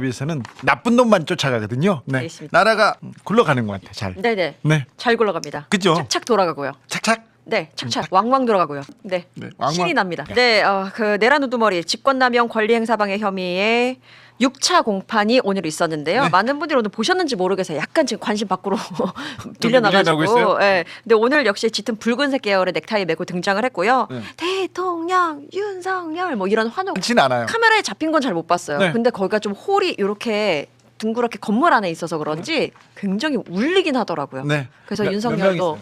위해서는 나쁜 놈만 쫓아가거든요. 네. 알겠습니다. 나라가 굴러가는 것 같아. 잘. 네네. 네. 잘 굴러갑니다. 그죠? 착착 돌아가고요. 착착. 네, 착착 왕왕 돌아가고요. 네, 네, 왕왕. 신이 납니다. 네. 네, 그 내란 우두머리 직권남용 권리행사방해 혐의에 6차 공판이 오늘 있었는데요. 네. 많은 분들이 오늘 보셨는지 모르겠어요. 약간 지금 관심 밖으로 밀려나고 밀려나가지고. 있어요? 네. 근데 오늘 역시 짙은 붉은색 계열의 넥타이 메고 등장을 했고요. 네. 대통령 윤석열 뭐 이런 환호. 많지는 않아요. 카메라에 잡힌 건 잘 못 봤어요. 네. 근데 거기가 좀 홀이 이렇게 둥그렇게 건물 안에 있어서 그런지 굉장히 울리긴 하더라고요. 네. 그래서 몇 윤석열도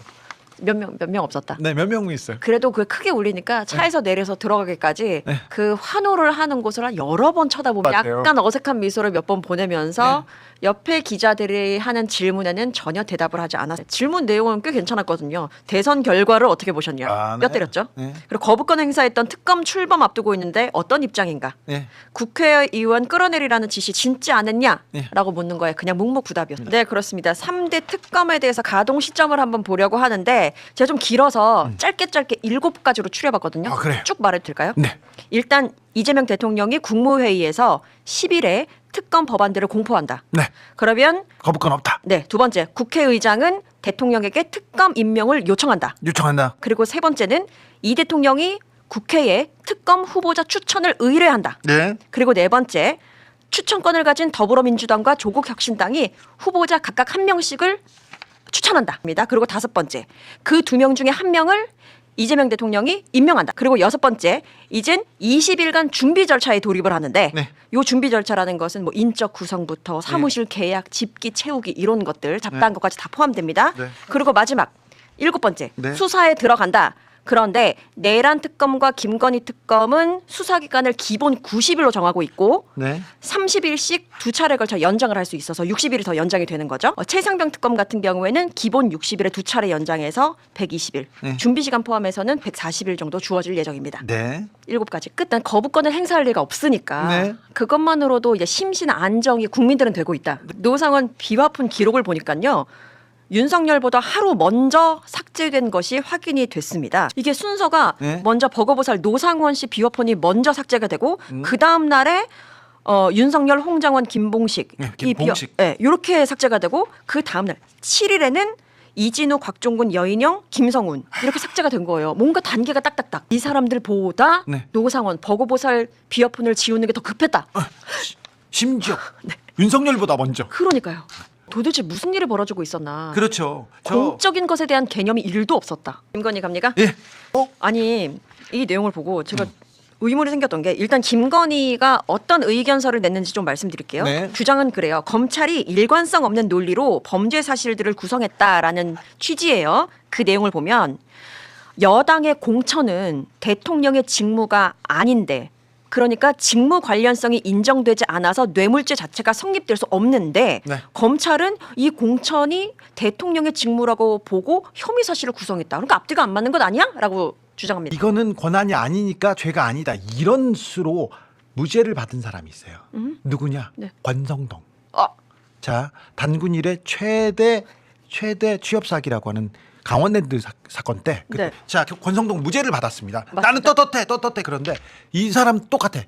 명 몇 명 없었다. 네, 몇 명 있어요. 그래도 그 크게 울리니까 차에서 내려서 들어가기까지 네. 그 환호를 하는 곳을 한 여러 번 쳐다보면 맞아요. 약간 어색한 미소를 몇 번 보내면서 옆에 기자들이 하는 질문에는 전혀 대답을 하지 않았어요. 질문 내용은 꽤 괜찮았거든요. 대선 결과를 어떻게 보셨냐. 아, 네. 뼈 때렸죠. 네. 그리고 거부권 행사했던 특검 출범 앞두고 있는데 어떤 입장인가. 네. 국회의원 끌어내리라는 지시 진짜 안 했냐? 네. 라고 묻는 거에 그냥 묵묵부답이었어요. 네, 그렇습니다. 3대 특검에 대해서 가동 시점을 한번 보려고 하는데 제가 좀 길어서 짧게 7가지로 추려봤거든요. 아, 그래요? 쭉 말해도 될까요? 네. 일단 이재명 대통령이 국무회의에서 10일에 특검 법안들을 공포한다. 네. 그러면 거부권 없다. 네, 두 번째 국회의장은 대통령에게 특검 임명을 요청한다. 요청한다. 그리고 세 번째는 이 대통령이 국회에 특검 후보자 추천을 의뢰한다. 네. 그리고 네 번째 추천권을 가진 더불어민주당과 조국혁신당이 후보자 각각 한 명씩을 추천한다. 그리고 다섯 번째 그 2명 중에 한 명을 이재명 대통령이 임명한다. 그리고 여섯 번째 이젠 20일간 준비 절차에 돌입을 하는데 네. 요 준비 절차라는 것은 뭐 인적 구성부터 사무실 계약, 집기 채우기 이런 것들 잡다한 것까지 다 포함됩니다. 네. 그리고 마지막 7번째 네. 수사에 들어간다. 그런데 내란 특검과 김건희 특검은 수사 기간을 기본 90일로 정하고 있고 네. 30일씩 2차례 걸쳐 연장을 할 수 있어서 60일이 더 연장이 되는 거죠. 최상병 특검 같은 경우에는 기본 60일에 2차례 연장해서 120일, 네. 준비 시간 포함해서는 140일 정도 주어질 예정입니다. 네. 7가지 끝. 난 거부권을 행사할 리가 없으니까 네. 그것만으로도 이제 심신 안정이 국민들은 되고 있다. 노상원 비화푼 기록을 보니까요. 윤석열보다 하루 먼저 삭제된 것이 확인이 됐습니다. 이게 순서가 네. 먼저 버거보살 노상원 씨 비화폰이 먼저 삭제가 되고 그 다음 날에 윤석열, 홍장원, 김봉식 네, 이 김봉식. 이렇게 삭제가 되고 그 다음 날 7일에는 이진우, 곽종근, 여인영, 김성훈 이렇게 삭제가 된 거예요. 뭔가 단계가 딱딱딱. 이 사람들보다 네. 노상원, 버거보살 비화폰을 지우는 게 더 급했다. 심지어 윤석열보다 먼저. 그러니까요. 도대체 무슨 일이 벌어지고 있었나. 그렇죠. 공적인 것에 대한 개념이 1도 없었다. 김건희 갑니까? 예. 아니 이 내용을 보고 제가 의문이 생겼던 게 일단 김건희가 어떤 의견서를 냈는지 좀 말씀드릴게요. 네. 주장은 그래요. 검찰이 일관성 없는 논리로 범죄 사실들을 구성했다라는 취지예요. 그 내용을 보면 여당의 공천은 대통령의 직무가 아닌데 그러니까 직무 관련성이 인정되지 않아서 뇌물죄 자체가 성립될 수 없는데 네. 검찰은 이 공천이 대통령의 직무라고 보고 혐의 사실을 구성했다. 그러니까 앞뒤가 안 맞는 것 아니야? 라고 주장합니다. 이거는 권한이 아니니까 죄가 아니다. 이런 수로 무죄를 받은 사람이 있어요. 누구냐? 네. 권성동. 아, 자, 단군 이래 최대 취업 사기라고 하는 강원랜드 사건 때 네. 자, 권성동 무죄를 받았습니다. 맞습니다. 나는 떳떳해. 그런데 이 사람 똑같아.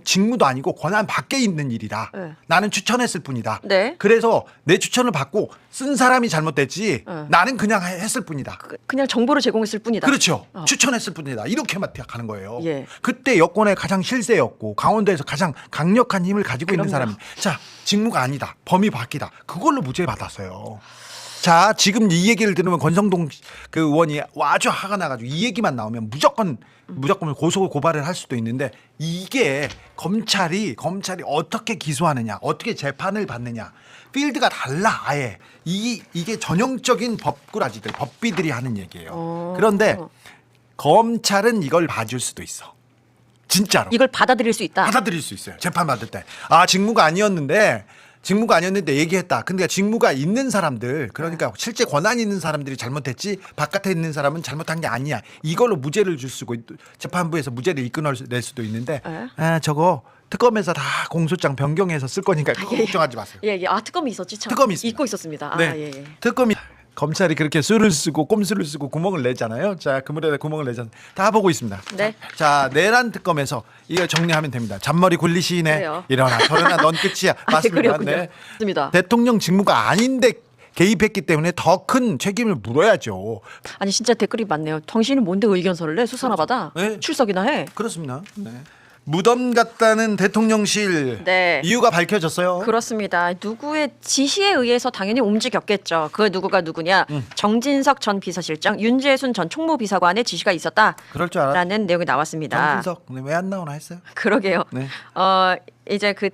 직무도 아니고 권한 밖에 있는 일이다. 네. 나는 추천했을 뿐이다. 네. 그래서 내 추천을 받고 쓴 사람이 잘못됐지 네. 나는 그냥 했을 뿐이다. 그냥 정보를 제공했을 뿐이다. 그렇죠. 추천했을 뿐이다. 이렇게만 가는 거예요. 예. 그때 여권의 가장 실세였고 강원도에서 가장 강력한 힘을 가지고 있는 그럼요. 사람이 자, 직무가 아니다. 범위 바뀌다. 그걸로 무죄 받았어요. 자, 지금 이 얘기를 들으면 권성동 그 의원이 아주 화가 나가지고 이 얘기만 나오면 무조건 고소 고발을 할 수도 있는데 이게 검찰이 어떻게 기소하느냐, 어떻게 재판을 받느냐, 필드가 달라 아예. 이게 전형적인 법꾸라지들, 법비들이 하는 얘기예요. 그런데 검찰은 이걸 봐줄 수도 있어. 진짜로. 이걸 받아들일 수 있다. 받아들일 수 있어요. 재판 받을 때. 아, 직무가 아니었는데 얘기했다. 근데 직무가 있는 사람들, 그러니까 실제 권한이 있는 사람들이 잘못했지 바깥에 있는 사람은 잘못한 게 아니야. 이걸로 무죄를 줄 수고 재판부에서 무죄를 이끌어낼 수도 있는데 저거 특검에서 다 공소장 변경해서 쓸 거니까 걱정하지 마세요. 예. 아, 특검이 있었지 참. 특검이 있습니다. 잊고 있었습니다. 아, 네. 예. 특검이 검찰이 그렇게 수를 쓰고 꼼수를 쓰고 구멍을 내잖아요. 자, 그 물에다 구멍을 내잖아요. 다 보고 있습니다. 네. 자, 내란 특검에서 이거 정리하면 됩니다. 잔머리 굴리시네. 그래요. 일어나 저러나 넌 끝이야. 아, 맞습니다. 그렇군요. 맞습니다. 대통령 직무가 아닌데 개입했기 때문에 더 큰 책임을 물어야죠. 아니 진짜 댓글이 많네요. 당신은 뭔데 의견서를 내? 수사나 받아? 네. 출석이나 해? 그렇습니다. 네. 무덤 같다는 대통령실 네. 이유가 밝혀졌어요. 그렇습니다. 누구의 지시에 의해서 당연히 움직였겠죠. 그 누구가 누구냐? 정진석 전 비서실장, 윤재순 전 총무비서관의 지시가 있었다라는 그럴 줄 알았. 내용이 나왔습니다. 정진석 왜 안 나오나 했어요. 그러게요. 네. 이제 그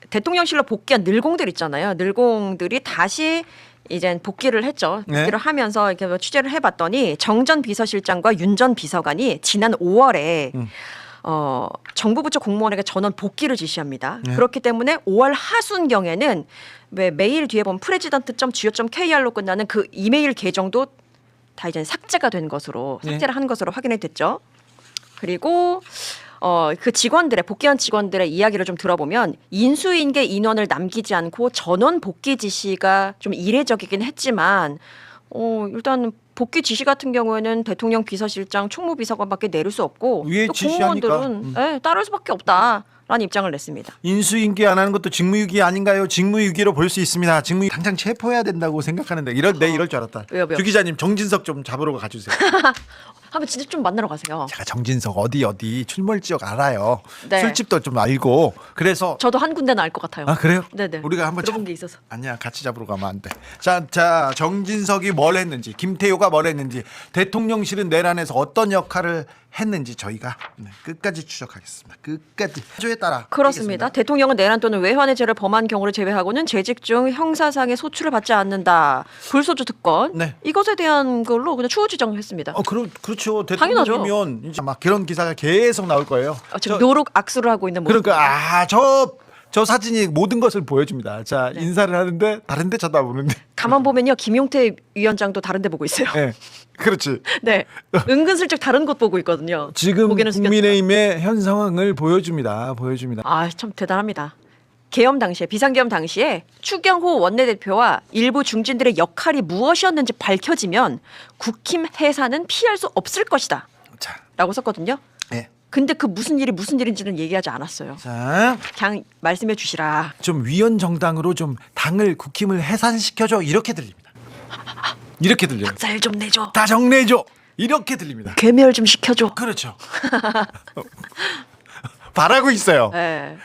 대통령실로 복귀한 늘공들 있잖아요. 늘공들이 다시 이제 복귀를 했죠. 네. 복귀를 하면서 이렇게 뭐 취재를 해봤더니 정 전 비서실장과 윤 전 비서관이 지난 5월에 정부 부처 공무원에게 전원 복귀를 지시합니다. 네. 그렇기 때문에 5월 하순경에는 왜 메일 뒤에 보면 president.go.kr로 끝나는 그 이메일 계정도 다 이제 삭제가 된 것으로 삭제를 한 것으로 확인이 됐죠. 그리고 그 직원들의 복귀한 직원들의 이야기를 좀 들어보면 인수인계 인원을 남기지 않고 전원 복귀 지시가 좀 이례적이긴 했지만 일단 복귀 지시 같은 경우에는 대통령 비서실장, 총무비서관밖에 내릴 수 없고 위에 또 지시하니까. 공무원들은 따를 수밖에 없다라는 입장을 냈습니다. 인수인계 안 하는 것도 직무유기 아닌가요? 직무유기로 볼 수 있습니다. 직무 당장 체포해야 된다고 생각하는데 이럴 줄 알았다. 왜요? 주 기자님 정진석 좀 잡으러 가주세요. 한번 진짜 좀 만나러 가세요. 제가 정진석 어디 출몰 지역 알아요. 네. 술집도 좀 알고 그래서 저도 한 군데는 알 것 같아요. 아 그래요? 네네. 우리가 한번 들어본 게 있어서. 아니야 같이 잡으러 가면 안 돼. 자 정진석이 뭘 했는지 김태효가 뭘 했는지 대통령실은 내란에서 어떤 역할을 했는지 저희가 끝까지 추적하겠습니다. 끝까지 조에 따라 그렇습니다. 하겠습니다. 대통령은 내란 또는 외환의 죄를 범한 경우를 제외하고는 재직 중 형사상의 소출을 받지 않는다. 불소주 특권. 네. 이것에 대한 걸로 그냥 추후 지정했습니다. 그렇죠. 당연하죠. 대통령이면 이제 막 그런 기사가 계속 나올 거예요. 지금 노력 악수를 하고 있는 모습. 그러니까 저 사진이 모든 것을 보여줍니다. 자 네. 인사를 하는데 다른데 쳐다보는데. 가만 보면요, 김용태 위원장도 다른데 보고 있어요. 네, 그렇지. 네, 은근슬쩍 다른 곳 보고 있거든요. 지금 고개는 숙였지만. 국민의힘의 현 상황을 보여줍니다. 아, 참 대단합니다. 계엄 당시에 비상계엄 당시에 추경호 원내대표와 일부 중진들의 역할이 무엇이었는지 밝혀지면 국힘 해산은 피할 수 없을 것이다. 자, 라고 썼거든요. 네. 근데 그 무슨 일인지는 얘기하지 않았어요. 자, 그냥 말씀해 주시라. 좀 위원 정당으로 좀 당을 국힘을 해산시켜줘 이렇게 들립니다. 이렇게 들려요. 쌀 좀 내줘. 다 정리해줘 이렇게 들립니다. 괴멸 좀 시켜줘. 그렇죠. 바라고 있어요.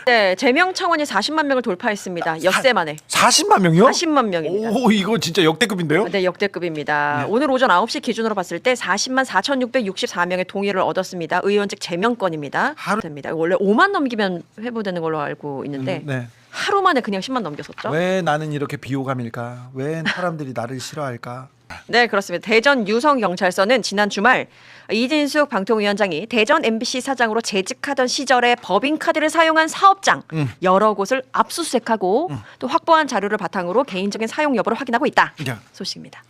네, 제명 차원이 40만 명을 돌파했습니다. 엿새 만에. 40만 명이요? 40만 명입니다. 오 이거 진짜 역대급인데요? 네, 역대급입니다. 네. 오늘 오전 9시 기준으로 봤을 때 40만 4,664명의 동의를 얻었습니다. 의원직 제명권입니다. 하루- 됩니다. 원래 5만 넘기면 회부되는 걸로 알고 있는데 네. 하루 만에 그냥 10만 넘겼었죠. 왜 나는 이렇게 비호감일까? 왜 사람들이 나를 싫어할까? 네, 그렇습니다. 대전 유성경찰서는 지난 주말 이진숙 방통위원장이 대전 MBC 사장으로 재직하던 시절에 법인카드를 사용한 사업장 여러 곳을 압수수색하고 또 확보한 자료를 바탕으로 개인적인 사용 여부를 확인하고 있다. 야. 소식입니다.